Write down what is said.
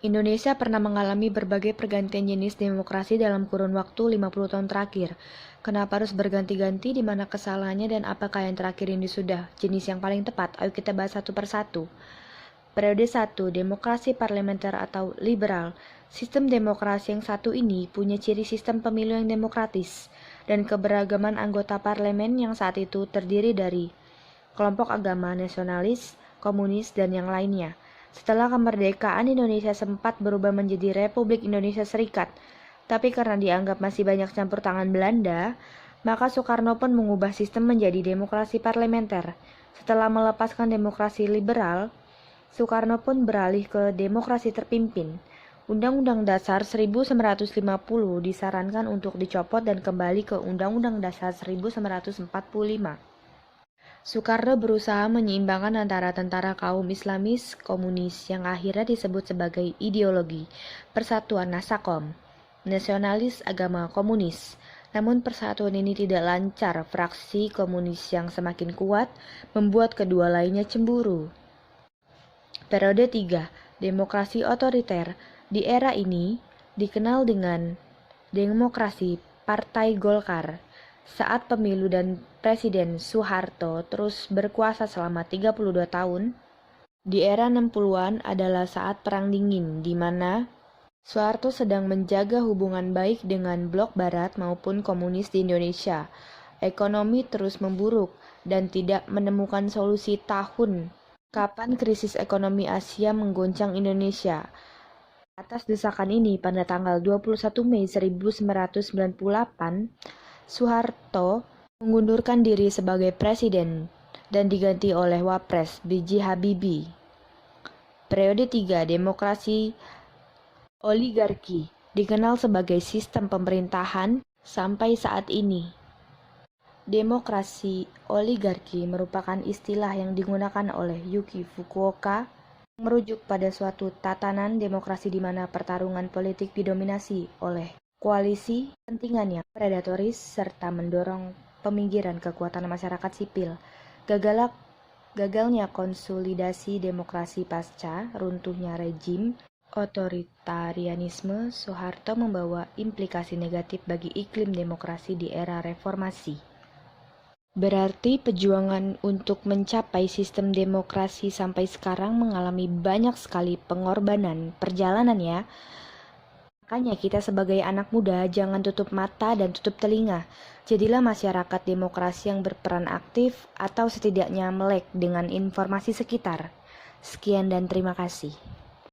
Indonesia pernah mengalami berbagai pergantian jenis demokrasi dalam kurun waktu 50 tahun terakhir. Kenapa harus berganti-ganti, di mana kesalahannya, dan apakah yang terakhir ini sudah jenis yang paling tepat? Ayo kita bahas satu persatu. Periode 1, demokrasi parlementer atau liberal. Sistem demokrasi yang satu ini punya ciri sistem pemilu yang demokratis dan keberagaman anggota parlemen yang saat itu terdiri dari kelompok agama nasionalis, komunis, dan yang lainnya. Setelah kemerdekaan, Indonesia sempat berubah menjadi Republik Indonesia Serikat, tapi karena dianggap masih banyak campur tangan Belanda, maka Soekarno pun mengubah sistem menjadi demokrasi parlementer. Setelah melepaskan demokrasi liberal, Soekarno pun beralih ke demokrasi terpimpin. Undang-Undang Dasar 1950 disarankan untuk dicopot dan kembali ke Undang-Undang Dasar 1945. Soekarno berusaha menyeimbangkan antara tentara kaum Islamis komunis yang akhirnya disebut sebagai ideologi Persatuan Nasakom, nasionalis agama komunis. Namun persatuan ini tidak lancar, fraksi komunis yang semakin kuat membuat kedua lainnya cemburu. Periode 3, demokrasi otoriter. Di era ini dikenal dengan demokrasi Partai Golkar. Saat pemilu dan Presiden Soeharto terus berkuasa selama 32 tahun, di era 60-an adalah saat Perang Dingin, di mana Soeharto sedang menjaga hubungan baik dengan blok barat maupun komunis di Indonesia. Ekonomi terus memburuk dan tidak menemukan solusi tahun kapan krisis ekonomi Asia menggoncang Indonesia. Atas desakan ini, pada tanggal 21 Mei 1998, Soeharto mengundurkan diri sebagai presiden dan diganti oleh Wapres B.J. Habibie. Periode 3, demokrasi oligarki, dikenal sebagai sistem pemerintahan sampai saat ini. Demokrasi oligarki merupakan istilah yang digunakan oleh Yuki Fukuoka, merujuk pada suatu tatanan demokrasi di mana pertarungan politik didominasi oleh koalisi kepentingan yang predatoris serta mendorong peminggiran kekuatan masyarakat sipil. Gagalnya konsolidasi demokrasi pasca runtuhnya rejim otoritarianisme Soeharto membawa implikasi negatif bagi iklim demokrasi di era reformasi. Berarti perjuangan untuk mencapai sistem demokrasi sampai sekarang mengalami banyak sekali pengorbanan perjalanan ya. Makanya kita sebagai anak muda jangan tutup mata dan tutup telinga. Jadilah masyarakat demokrasi yang berperan aktif atau setidaknya melek dengan informasi sekitar. Sekian dan terima kasih.